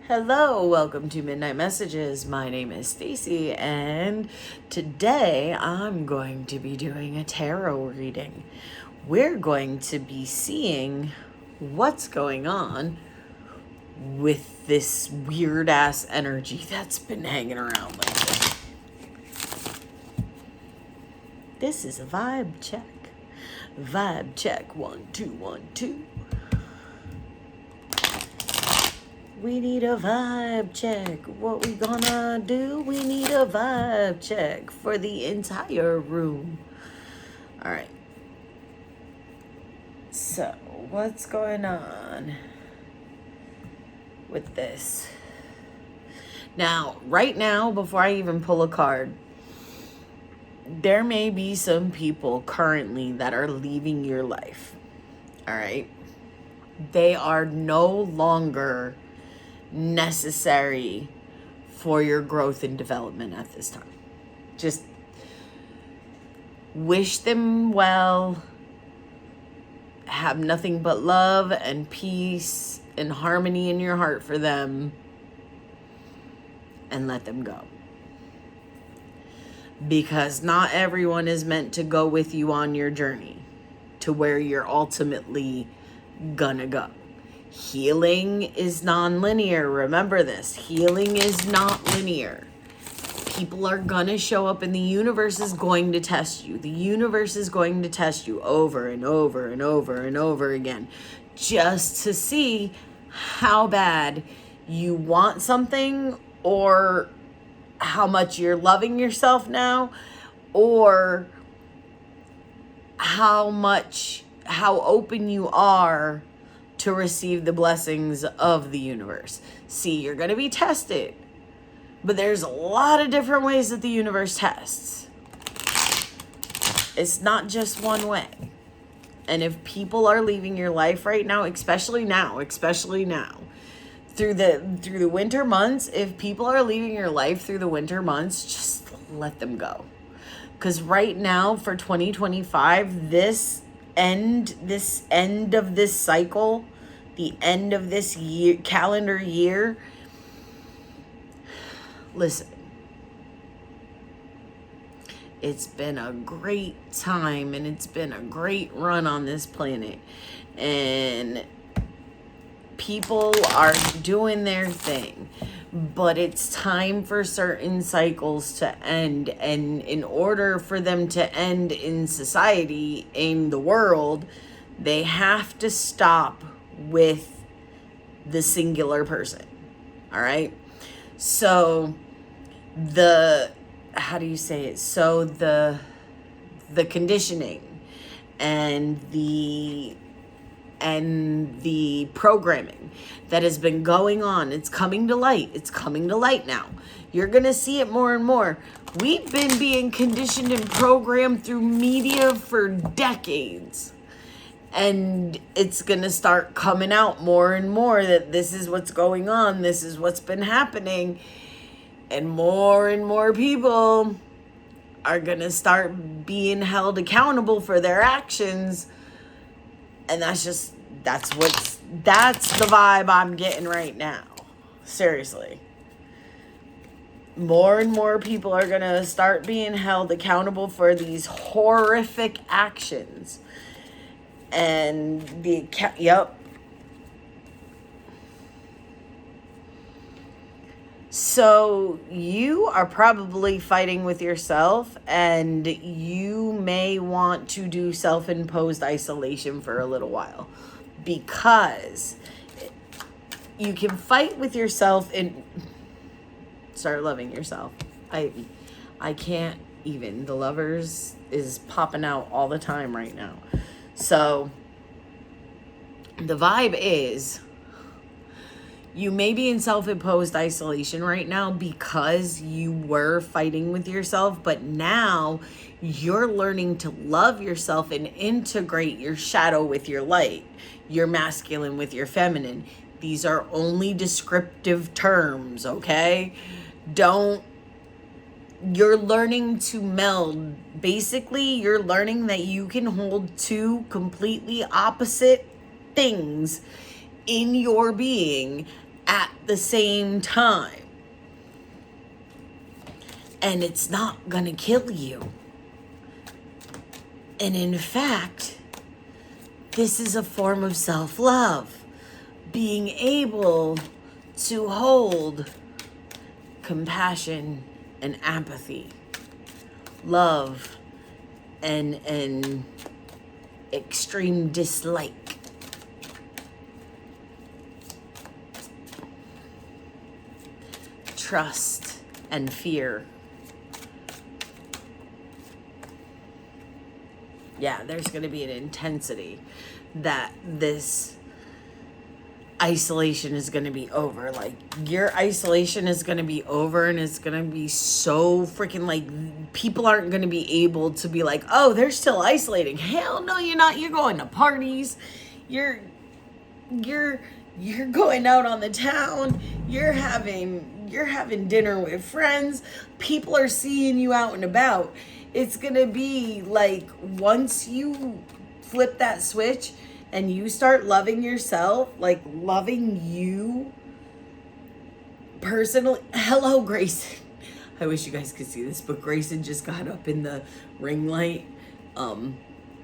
Hello, welcome to Midnight Messages. My name is Stacy, and today I'm going to be doing a tarot reading. We're going to be seeing what's going on with this weird ass energy that's been hanging around lately. This is a vibe check. Vibe check 1 2 1 2. We need a vibe check. What we gonna do? We need a vibe check for the entire room. All right. So, what's going on with this? Now, right now, before I even pull a card, there may be some people currently that are leaving your life. All right. They are no longer necessary for your growth and development at this time. Just wish them well. Have nothing but love and peace and harmony in your heart for them, and let them go. Because not everyone is meant to go with you on your journey to where you're ultimately gonna go. Healing is non-linear. Remember this. Healing is not linear. People are gonna show up and the universe is going to test you. The universe is going to test you over and over and over and over again, just to see how bad you want something, or how much you're loving yourself now, or how open you are to receive the blessings of the universe. See, you're going to be tested, but there's a lot of different ways that the universe tests. It's not just one way. And if people are leaving your life right now, especially now, through the winter months, if people are leaving your life through the winter months, just let them go. Because right now for 2025, this end of this cycle, the end of this year, calendar year, listen, it's been a great time and it's been a great run on this planet, and people are doing their thing, but it's time for certain cycles to end. And in order for them to end in society, in the world, they have to stop with the singular person. All right. So how do you say it? So the conditioning and the programming that has been going on, it's coming to light. It's coming to light now. You're going to see it more and more. We've been being conditioned and programmed through media for decades. And it's going to start coming out more and more that this is what's going on. This is what's been happening. And more people are going to start being held accountable for their actions. And that's the vibe I'm getting right now. Seriously. More and more people are going to start being held accountable for these horrific actions. And yep. So you are probably fighting with yourself, and you may want to do self-imposed isolation for a little while, because you can fight with yourself and start loving yourself. I can't even. The Lovers is popping out all the time right now. So the vibe is, you may be in self-imposed isolation right now because you were fighting with yourself, but now you're learning to love yourself and integrate your shadow with your light, your masculine with your feminine. These are only descriptive terms, okay? You're learning to meld. Basically, you're learning that you can hold two completely opposite things in your being at the same time. And it's not gonna kill you. And in fact, this is a form of self-love. Being able to hold compassion and apathy, love and extreme dislike. Trust and fear. Yeah, there's going to be an intensity that this isolation is going to be over. Like, your isolation is going to be over, and it's going to be so freaking, like, people aren't going to be able to be like, oh, they're still isolating. Hell no, you're not. You're going to parties. You're going out on the town. You're having dinner with friends. People are seeing you out and about. It's going to be like, once you flip that switch and you start loving yourself, like loving you personally. Hello, Grayson. I wish you guys could see this, but Grayson just got up in the ring light.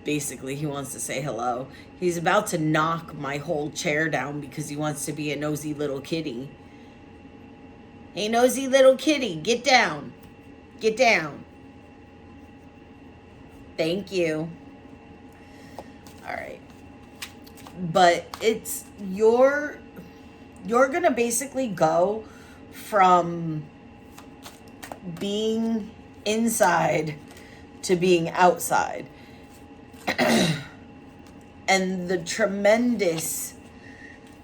Basically, he wants to say hello. He's about to knock my whole chair down because he wants to be a nosy little kitty. Hey, nosy little kitty, get down. Get down. Thank you. All right. But it's, you're going to basically go from being inside to being outside. And the tremendous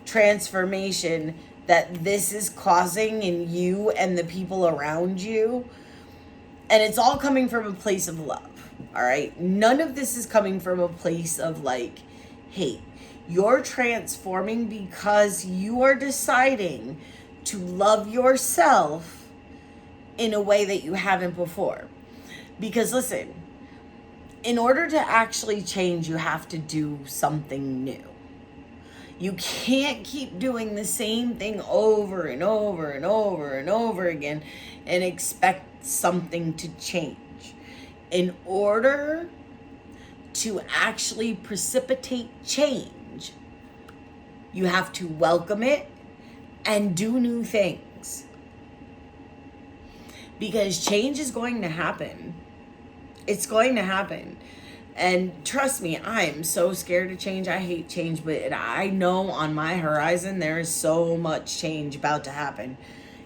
transformation that this is causing in you and the people around you. And it's all coming from a place of love. All right. None of this is coming from a place of like hate. You're transforming because you are deciding to love yourself in a way that you haven't before. Because listen, in order to actually change, you have to do something new. You can't keep doing the same thing over and over and over and over again and expect something to change. In order to actually precipitate change, you have to welcome it and do new things. Because change is going to happen. It's going to happen. And trust me, I am so scared of change. I hate change, but I know on my horizon there is so much change about to happen.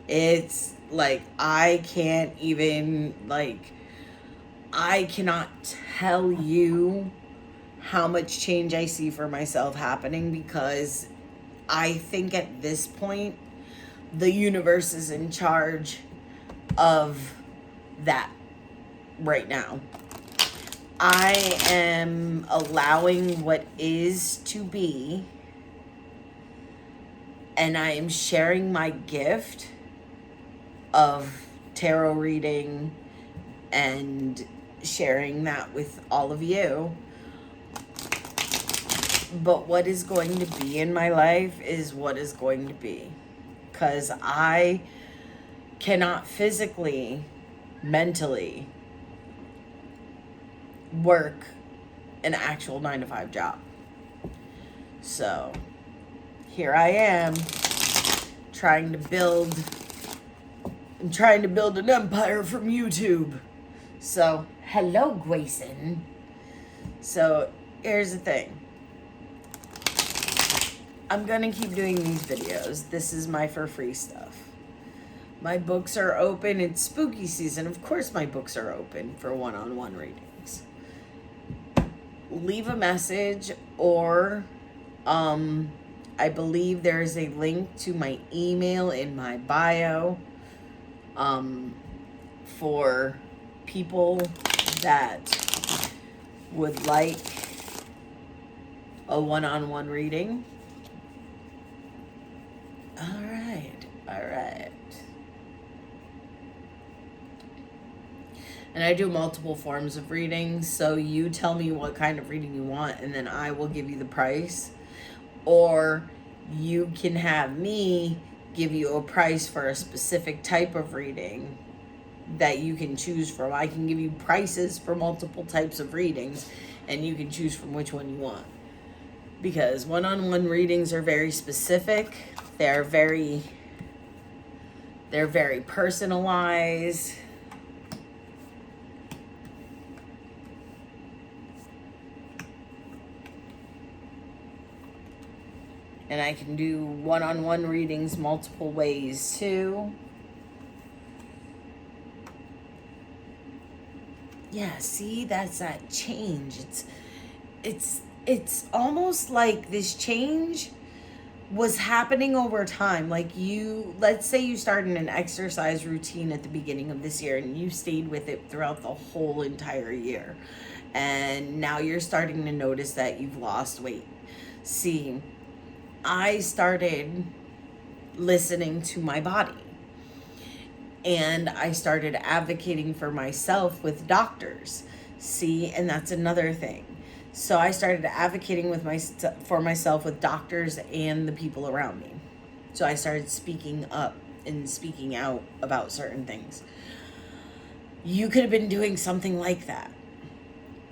It's like, I can't even, like, I cannot tell you how much change I see for myself happening, because I think at this point, the universe is in charge of that right now. I am allowing what is to be, and I am sharing my gift of tarot reading and sharing that with all of you. But what is going to be in my life is what is going to be, because I cannot physically, mentally work an actual 9-to-5 job. So here I am trying to build an empire from YouTube. So hello, Grayson. So here's the thing. I'm gonna keep doing these videos. This is my for free stuff. My books are open. It's spooky season. Of course my books are open for one-on-one readings. Leave a message, or I believe there is a link to my email in my bio for people that would like a one-on-one reading. All right. And I do multiple forms of readings, so you tell me what kind of reading you want, and then I will give you the price. Or you can have me give you a price for a specific type of reading that you can choose from. I can give you prices for multiple types of readings, and you can choose from which one you want. Because one-on-one readings are very specific. They're very personalized. And I can do one-on-one readings multiple ways too. Yeah, see, that's that change. It's almost like this change was happening over time. Like let's say you started an exercise routine at the beginning of this year and you stayed with it throughout the whole entire year. And now you're starting to notice that you've lost weight. See, I started listening to my body. And I started advocating for myself with doctors. See, and that's another thing. So I started advocating for myself with doctors and the people around me. So I started speaking up and speaking out about certain things. You could have been doing something like that.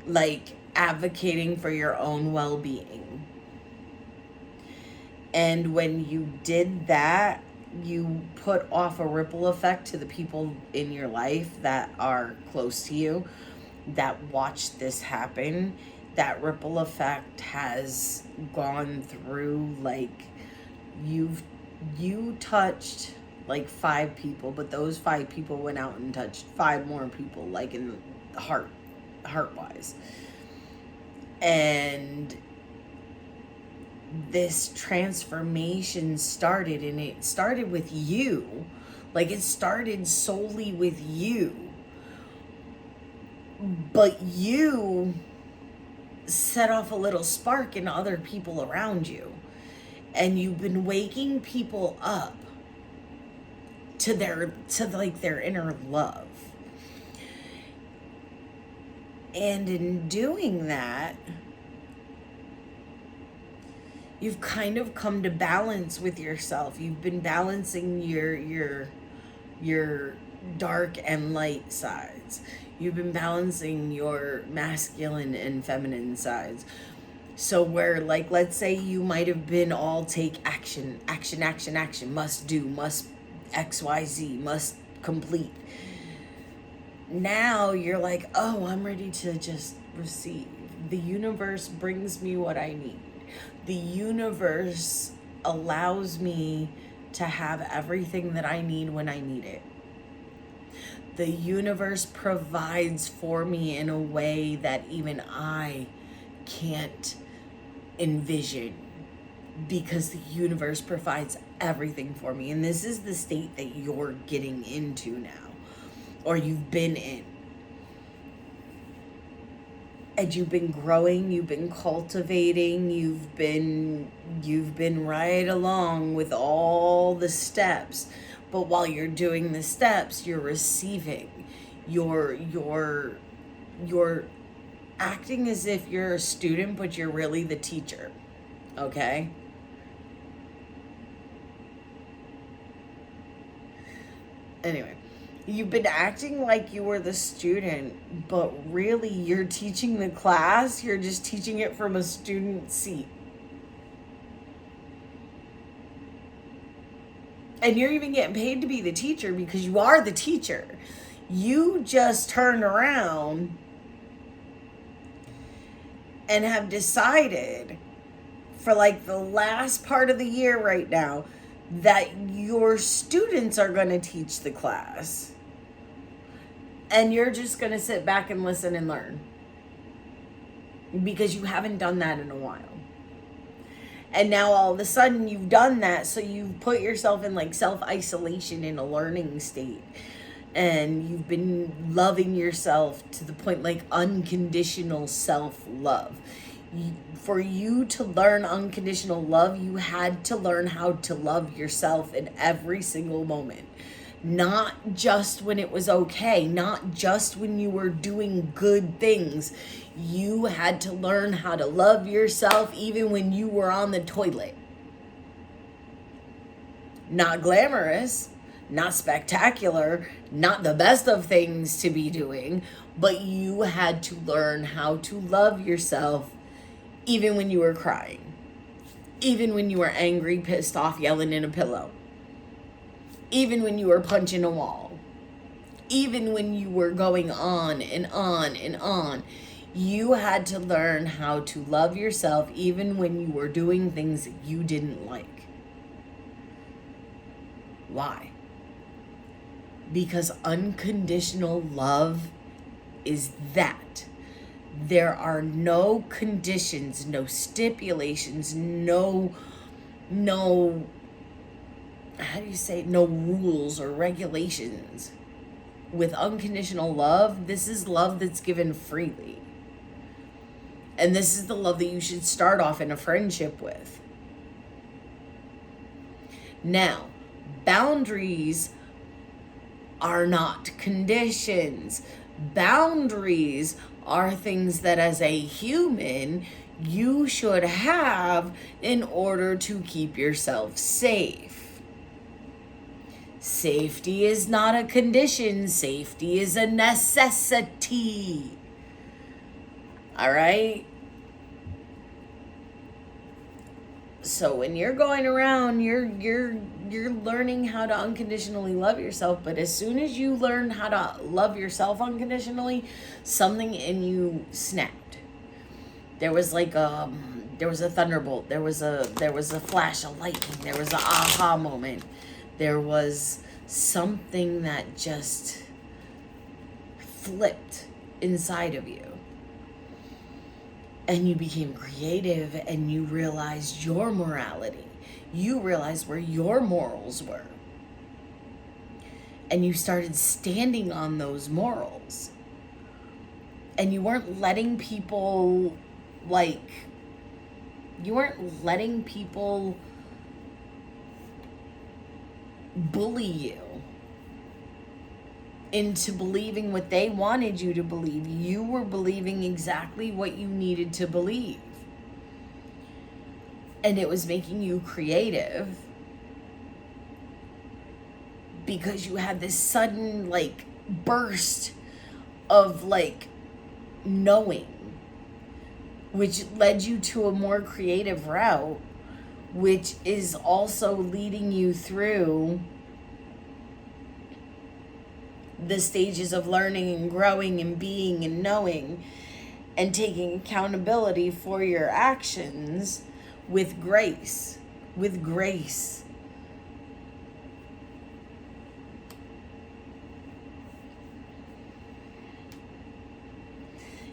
Like advocating for your own well-being. And when you did that, you put off a ripple effect to the people in your life that are close to you, that watch this happen. That ripple effect has gone through, like, you touched like 5 people, but those 5 people went out and touched 5 more people, like in heart-wise. And this transformation started, and it started with you. Like, it started solely with you. But you set off a little spark in other people around you. And you've been waking people up to their inner love. And in doing that, you've kind of come to balance with yourself. You've been balancing your dark and light sides. You've been balancing your masculine and feminine sides. So where, like, let's say you might have been all take action, must do, must XYZ, must complete. Now you're like, oh, I'm ready to just receive. The universe brings me what I need. The universe allows me to have everything that I need when I need it. The universe provides for me in a way that even I can't envision, because the universe provides everything for me. And this is the state that you're getting into now, or you've been in. And you've been growing, you've been cultivating, you've been right along with all the steps. But while you're doing the steps, you're receiving. You're acting as if you're a student, but you're really the teacher. Okay? Anyway. You've been acting like you were the student, but really you're teaching the class. You're just teaching it from a student seat. And you're even getting paid to be the teacher because you are the teacher. You just turned around and have decided for like the last part of the year right now that your students are going to teach the class. And you're just going to sit back and listen and learn. Because you haven't done that in a while. And now all of a sudden you've done that. So you've put yourself in like self-isolation in a learning state. And you've been loving yourself to the point like unconditional self-love. For you to learn unconditional love, you had to learn how to love yourself in every single moment. Not just when it was okay, not just when you were doing good things. You had to learn how to love yourself even when you were on the toilet. not glamorous, not spectacular, not the best of things to be doing, but you had to learn how to love yourself even when you were crying, even when you were angry, pissed off, yelling in a pillow, even when you were punching a wall, even when you were going on and on and on. You had to learn how to love yourself even when you were doing things that you didn't like. Why? Because unconditional love is that. There are no conditions, no stipulations, no rules or regulations. With unconditional love, this is love that's given freely. And this is the love that you should start off in a friendship with. Now, boundaries are not conditions. Boundaries are things that as a human you should have in order to keep yourself safe. Safety is not a condition. Safety is a necessity. All right? So when you're going around, you're learning how to unconditionally love yourself, but as soon as you learn how to love yourself unconditionally, something in you snapped. There was like there was a thunderbolt, there was a flash of lightning, there was an aha moment. There was something that just flipped inside of you. And you became creative and you realized your morality. You realized where your morals were. And you started standing on those morals. And you weren't letting people, bully you into believing what they wanted you to believe. You were believing exactly what you needed to believe. And it was making you creative because you had this sudden burst of knowing, which led you to a more creative route, which is also leading you through the stages of learning and growing and being and knowing and taking accountability for your actions with grace. With grace.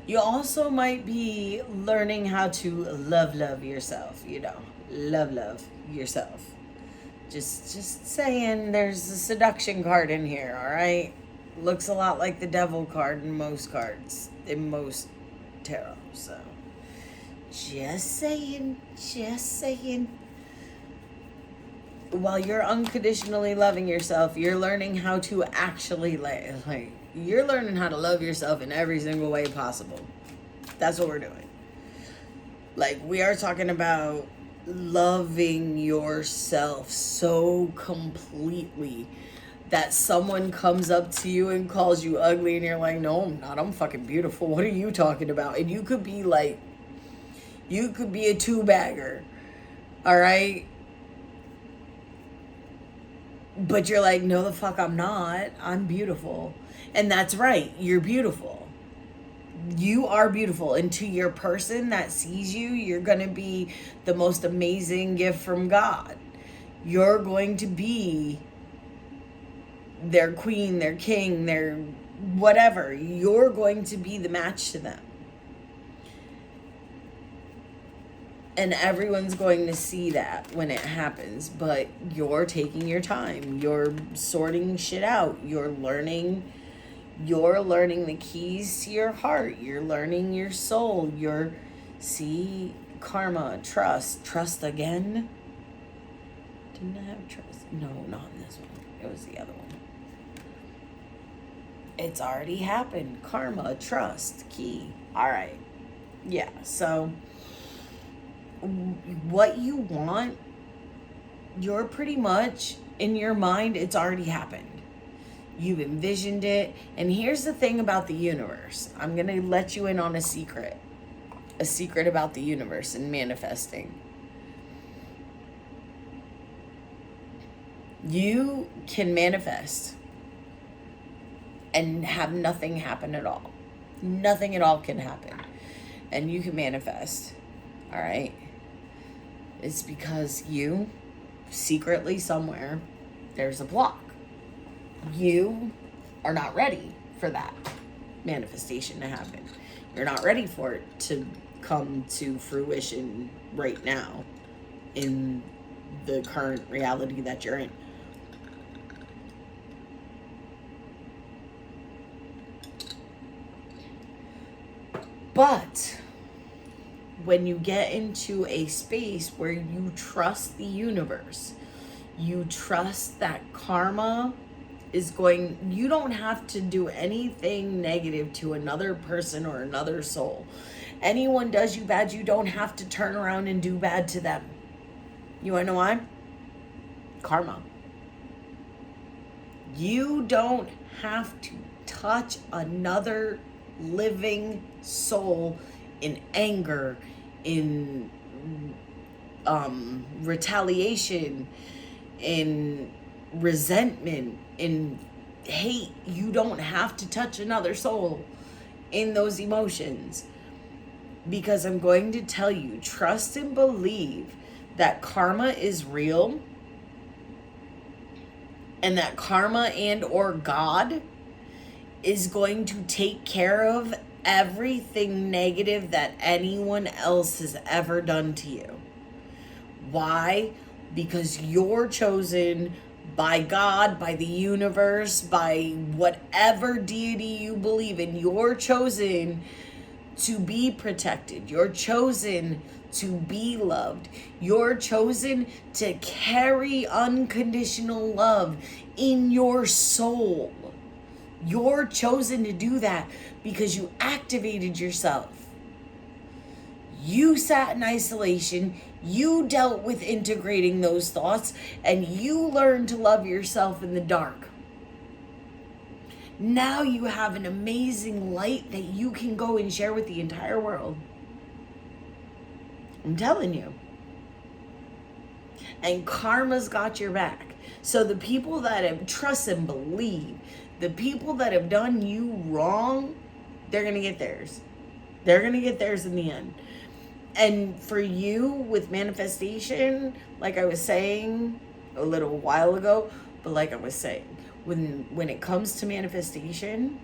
You also might be learning how to love yourself, love yourself. Just saying, there's a seduction card in here, all right? Looks a lot like the devil card in most cards, in most tarot, so just saying. While you're unconditionally loving yourself, you're learning how to actually you're learning how to love yourself in every single way possible. That's what we're doing. We are talking about loving yourself so completely that someone comes up to you and calls you ugly and you're like, no, I'm not. I'm fucking beautiful. What are you talking about? And you could be a two-bagger. All right? But you're like, no, the fuck I'm not. I'm beautiful. And that's right. You're beautiful. You are beautiful. And to your person that sees you, you're going to be the most amazing gift from God. You're going to be their queen, their king, their whatever. You're going to be the match to them. And everyone's going to see that when it happens. But you're taking your time. You're sorting shit out. You're learning the keys to your heart. You're learning your soul. Karma, trust again. Didn't I have trust? No, not in this one. It was the other one. It's already happened. Karma, trust, key. All right. Yeah, so what you want, you're pretty much In your mind, it's already happened. You've envisioned it. And here's the thing about the universe. I'm going to let you in on a secret about the universe and manifesting. You can manifest and have nothing happen at all. Nothing at all can happen. And you can manifest. All right? It's because you, secretly somewhere, there's a block. You are not ready for that manifestation to happen. You're not ready for it to come to fruition right now in the current reality that you're in. But when you get into a space where you trust the universe, you trust that karma is going, you don't have to do anything negative to another person or another soul. Anyone does you bad, you don't have to turn around and do bad to them. You wanna know why? Karma. You don't have to touch another living soul in anger, in retaliation, in resentment, in hate. You don't have to touch another soul in those emotions, because I'm going to tell you, trust and believe that karma is real, and that karma and or God is going to take care of everything negative that anyone else has ever done to you. Why? Because you're chosen by God, by the universe, by whatever deity you believe in. You're chosen to be protected. You're chosen to be loved. You're chosen to carry unconditional love in your soul. You're chosen to do that because you activated yourself. You sat in isolation. You dealt with integrating those thoughts, and you learned to love yourself in the dark. Now you have an amazing light that you can go and share with the entire world. I'm telling you. And karma's got your back. So the people that have trust and believe, the people that have done you wrong, they're going to get theirs. They're going to get theirs in the end. And for you with manifestation, like I was saying a little while ago, but like I was saying, when it comes to manifestation,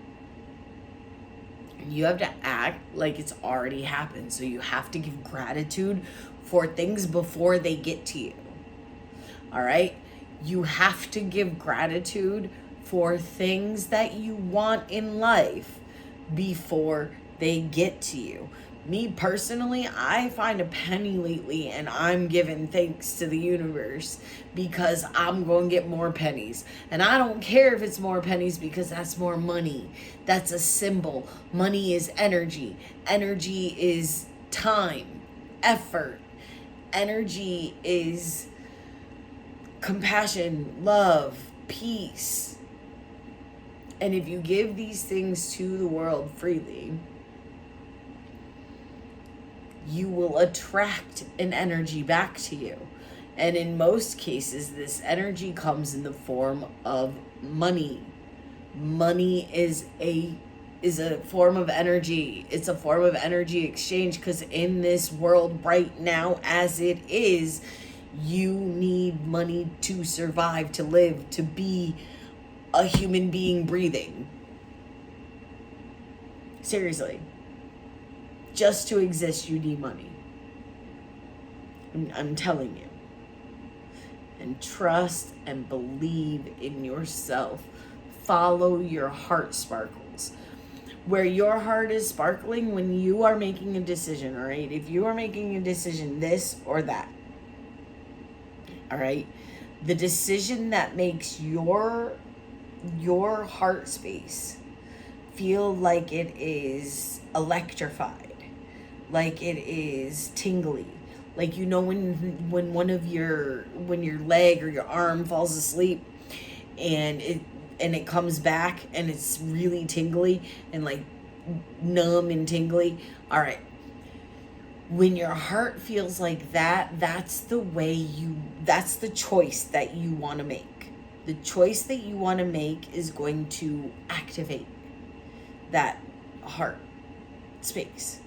you have to act like it's already happened. So you have to give gratitude for things before they get to you. All right? You have to give gratitude for things that you want in life before they get to you. Me personally, I find a penny lately and I'm giving thanks to the universe because I'm going to get more pennies. And I don't care if it's more pennies because that's more money. That's a symbol. Money is energy. Energy is time, effort. Energy is compassion, love, peace. And if you give these things to the world freely, you will attract an energy back to you. And in most cases, this energy comes in the form of money. Money is a form of energy. It's a form of energy exchange, because in this world right now, as it is, you need money to survive, to live, to be a human being breathing. Seriously. Just to exist, you need money. I'm telling you. And trust and believe in yourself. Follow your heart sparkles. Where your heart is sparkling when you are making a decision, all right? If you are making a decision, this or that, all right? The decision that makes your heart space feel like it is electrified, like it is tingly, Like, when when your leg or your arm falls asleep and it comes back and it's really tingly and like numb and tingly. All right. When your heart feels like that, that's the choice that you want to make. The choice that you want to make is going to activate that heart space.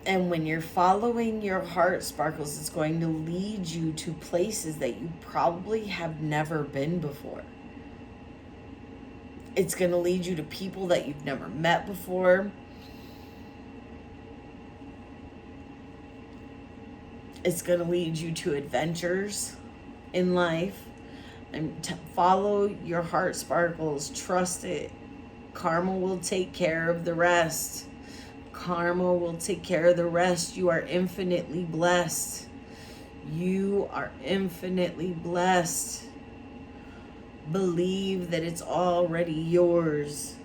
And when you're following your heart sparkles, it's going to lead you to places that you probably have never been before. It's going to lead you to people that you've never met before. It's going to lead you to adventures in life. And follow your heart sparkles. Trust it. Karma will take care of the rest. Karma will take care of the rest. You are infinitely blessed. You are infinitely blessed. Believe that it's already yours.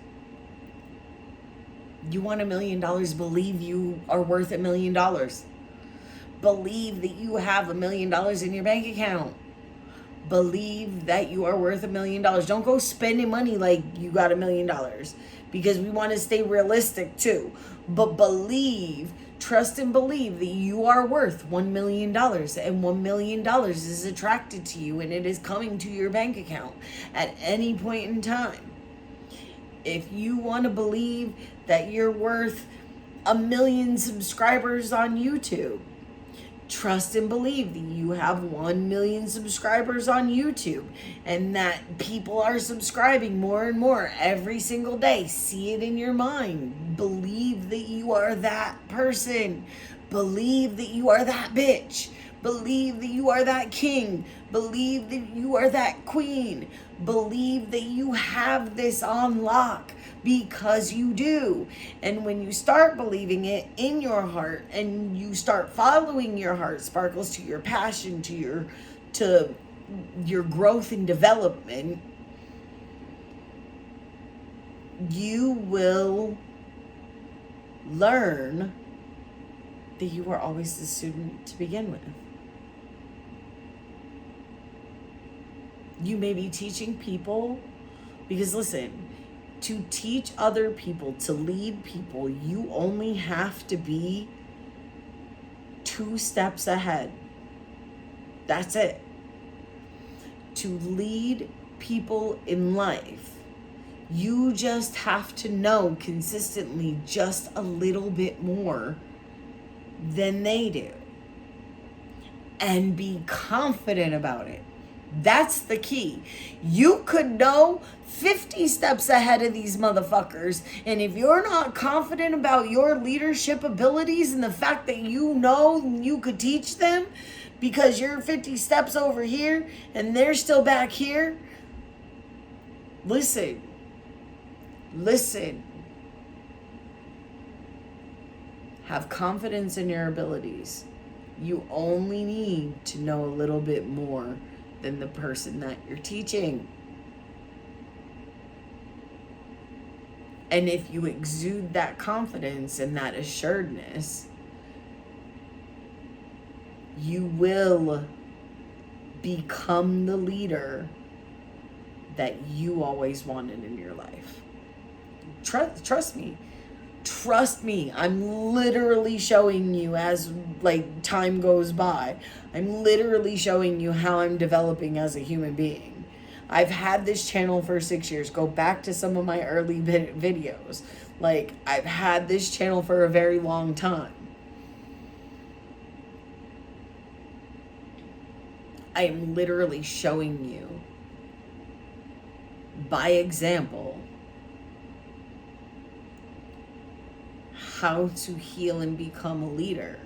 You want $1 million? Believe you are worth $1 million. Believe that you have $1 million in your bank account. Believe that you are worth $1 million. Don't go spending money like you got $1 million, because we want to stay realistic too. But trust and believe that you are worth $1 million, and $1 million is attracted to you, and it is coming to your bank account at any point in time. If you want to believe that you're worth 1 million subscribers on YouTube, trust and believe that you have 1 million subscribers on YouTube, and that people are subscribing more and more every single day. See it in your mind. Believe that you are that person. Believe that you are that bitch. Believe that you are that king. Believe that you are that queen. Believe that you have this on lock, because you do. And when you start believing it in your heart, and you start following your heart sparkles to your passion, to your growth and development, you will learn that you were always the student to begin with. You may be teaching people, because listen, to teach other people, to lead people, you only have to be 2 steps ahead. That's it. To lead people in life, you just have to know consistently just a little bit more than they do, and be confident about it. That's the key. You could know 50 steps ahead of these motherfuckers, and if you're not confident about your leadership abilities and the fact that you know you could teach them because you're 50 steps over here and they're still back here, listen. Have confidence in your abilities. You only need to know a little bit more than the person that you're teaching. And if you exude that confidence and that assuredness, you will become the leader that you always wanted in your life. Trust me. Trust me, I'm literally showing you as like time goes by. I'm literally showing you how I'm developing as a human being. I've had this channel for 6 years. Go back to some of my early videos. Like, I've had this channel for a very long time. I am literally showing you by example how to heal and become a leader.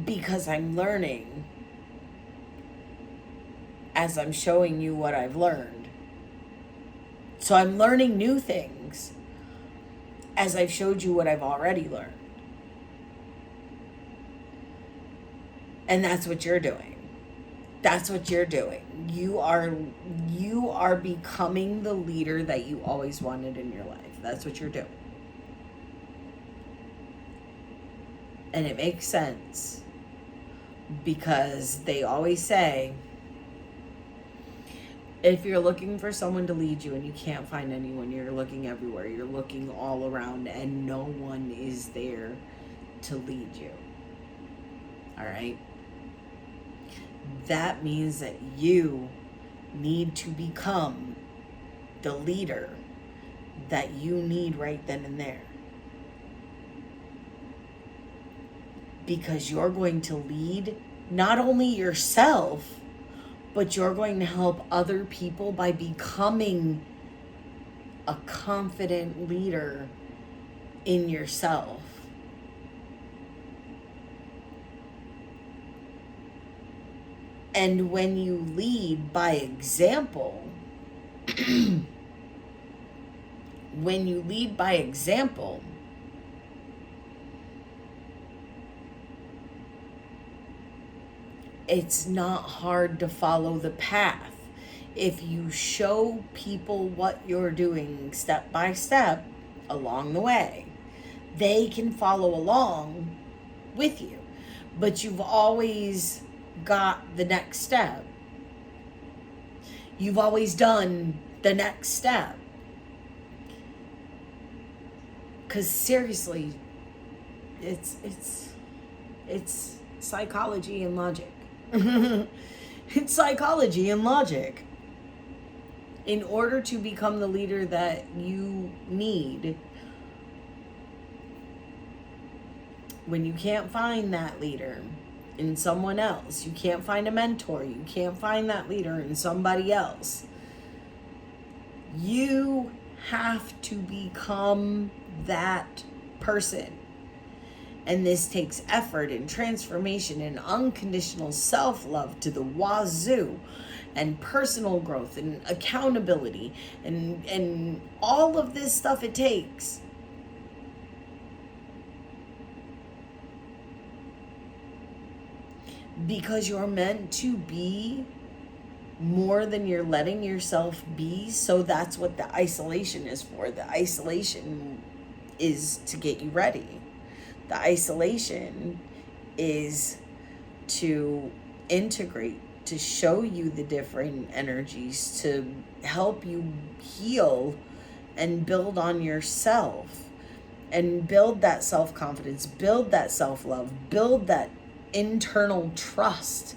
Because I'm learning as I'm showing you what I've learned. So I'm learning new things as I've showed you what I've already learned. And that's what you're doing. That's what you're doing. You are becoming the leader that you always wanted in your life. That's what you're doing. And it makes sense because they always say, if you're looking for someone to lead you and you can't find anyone, you're looking everywhere. You're looking all around and no one is there to lead you. All right? That means that you need to become the leader that you need right then and there. Because you're going to lead not only yourself, but you're going to help other people by becoming a confident leader in yourself. And when you lead by example, it's not hard to follow the path. If you show people what you're doing step by step along the way, they can follow along with you. But you've always got the next step. You've always done the next step. Because seriously, it's psychology and logic. It's psychology and logic. In order to become the leader that you need, when you can't find that leader in someone else, you can't find a mentor, you can't find that leader in somebody else, you have to become that person. And this takes effort and transformation and unconditional self-love to the wazoo, and personal growth and accountability and all of this stuff it takes. Because you're meant to be more than you're letting yourself be. So that's what the isolation is for. The isolation is to get you ready. The isolation is to integrate, to show you the different energies, to help you heal and build on yourself and build that self-confidence, build that self-love, build that internal trust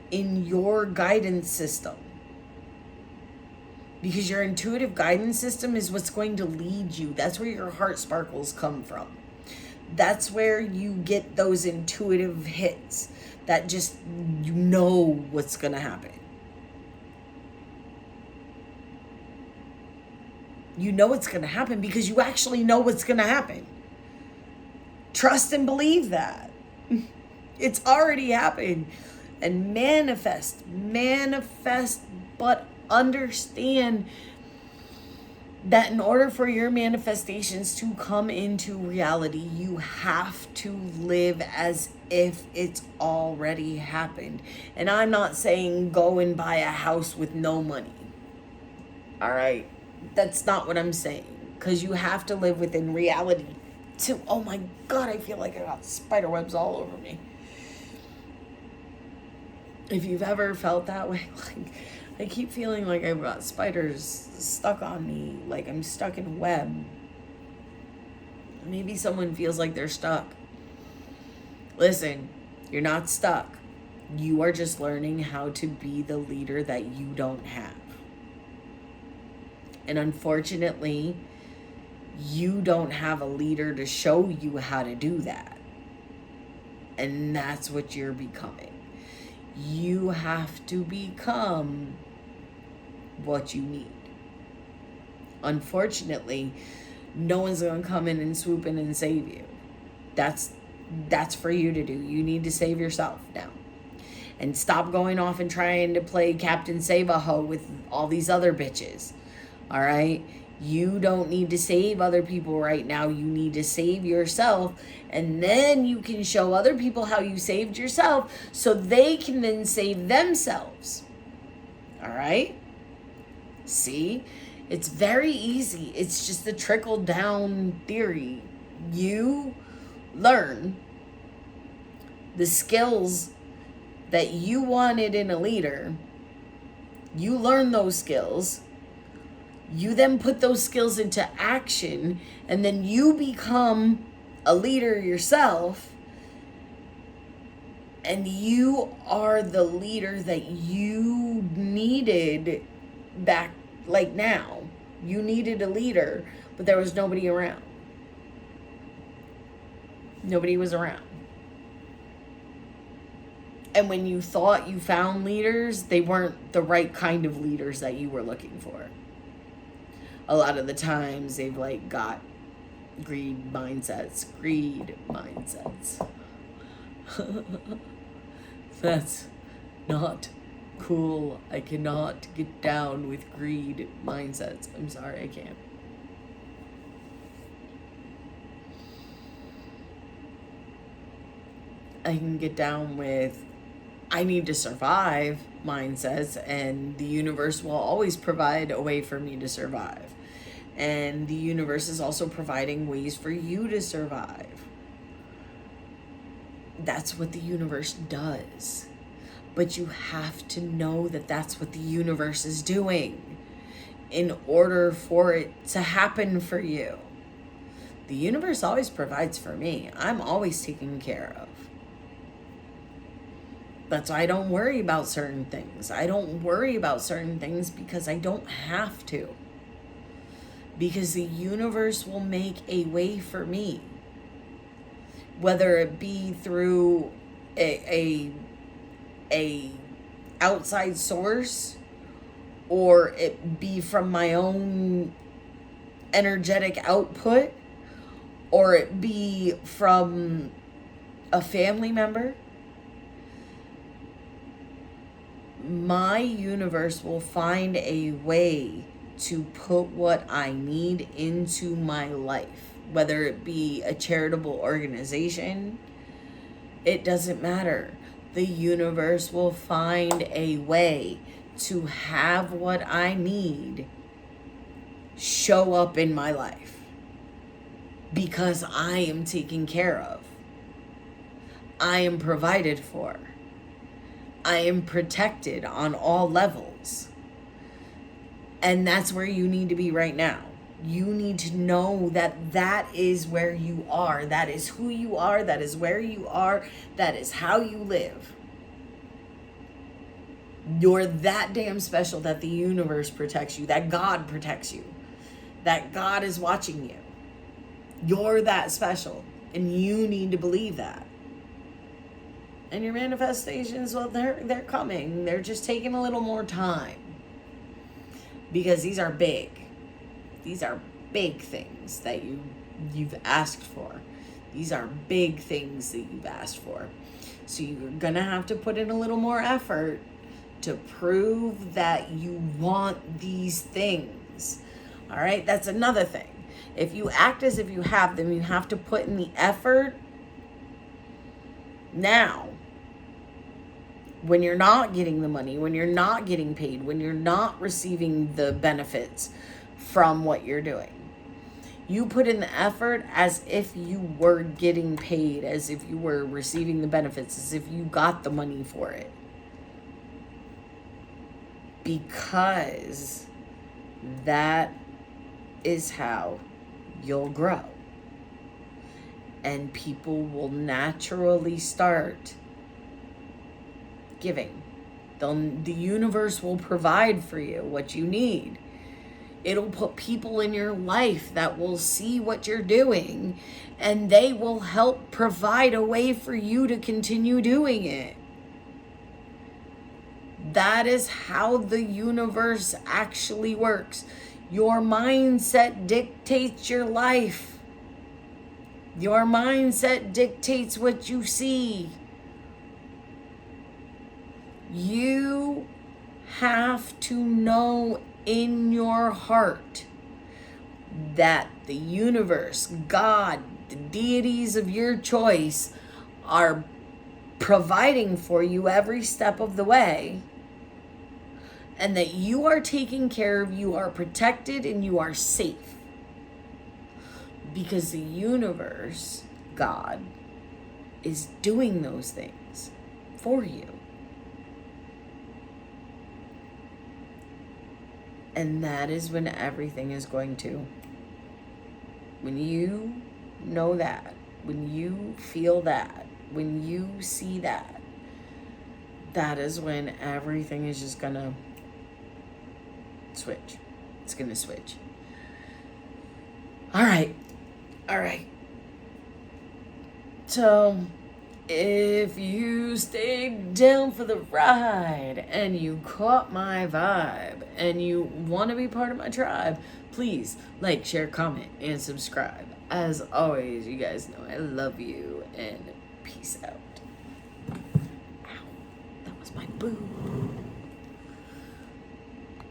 in your guidance system. Because your intuitive guidance system is what's going to lead you. That's where your heart sparkles come from. That's where you get those intuitive hits that just, you know what's going to happen. You know what's going to happen because you actually know what's going to happen. Trust and believe that. It's already happened. And manifest, but understand that in order for your manifestations to come into reality, you have to live as if it's already happened. And I'm not saying go and buy a house with no money. All right? That's not what I'm saying. Because you have to live within reality too. Oh my God, I feel like I got spider webs all over me. If you've ever felt that way, like, I keep feeling like I've got spiders stuck on me, like I'm stuck in a web. Maybe someone feels like they're stuck. Listen, you're not stuck. You are just learning how to be the leader that you don't have. And unfortunately, you don't have a leader to show you how to do that. And that's what you're becoming. You have to become what you need. Unfortunately, no one's going to come in and swoop in and save you. That's for you to do. You need to save yourself now. And stop going off and trying to play Captain Save-A-Ho with all these other bitches. All right? You don't need to save other people right now. You need to save yourself. And then you can show other people how you saved yourself so they can then save themselves. All right? See? It's very easy. It's just a trickle down theory. You learn The skills that you wanted in a leader, you learn those skills. You then put those skills into action, and then you become a leader yourself. And you are the leader that you needed back, like now. You needed a leader, but there was nobody around. Nobody was around. And when you thought you found leaders, they weren't the right kind of leaders that you were looking for. A lot of the times they've like got greed mindsets. That's not cool. I cannot get down with greed mindsets. I'm sorry, I can't. I can get down with I need to survive mindsets, and the universe will always provide a way for me to survive. And the universe is also providing ways for you to survive. That's what the universe does. But you have to know that that's what the universe is doing in order for it to happen for you. The universe always provides for me. I'm always taken care of. That's why I don't worry about certain things. I don't worry about certain things because I don't have to. Because the universe will make a way for me. Whether it be through a outside source, or it be from my own energetic output, or it be from a family member, my universe will find a way to put what I need into my life. Whether it be a charitable organization, it doesn't matter. The universe will find a way to have what I need show up in my life. Because I am taken care of. I am provided for. I am protected on all levels. And that's where you need to be right now. You need to know that that is where you are. That is who you are. That is where you are. That is how you live. You're that damn special that the universe protects you. That God protects you. That God is watching you. You're that special. And you need to believe that. And your manifestations, well, they're coming. They're just taking a little more time. Because these are big. These are big things that you've asked for. These are big things that you've asked for. So you're going to have to put in a little more effort to prove that you want these things. All right? That's another thing. If you act as if you have them, you have to put in the effort now. When you're not getting the money, when you're not getting paid, when you're not receiving the benefits from what you're doing. You put in the effort as if you were getting paid, as if you were receiving the benefits, as if you got the money for it. Because that is how you'll grow. And people will naturally start giving. The universe will provide for you what you need. It'll put people in your life that will see what you're doing, and they will help provide a way for you to continue doing it. That is how the universe actually works. Your mindset dictates your life. Your mindset dictates what you see. You have to know in your heart that the universe, God, the deities of your choice are providing for you every step of the way, and that you are taken care of, you are protected, and you are safe. Because the universe, God, is doing those things for you. And that is when everything is going to. When you know that, when you feel that, when you see that, that is when everything is just gonna switch. It's gonna switch. All right. So, if you stayed down for the ride and you caught my vibe and you want to be part of my tribe, please like, share, comment, and subscribe. As always, you guys know I love you, and peace out. Ow, that was my boo.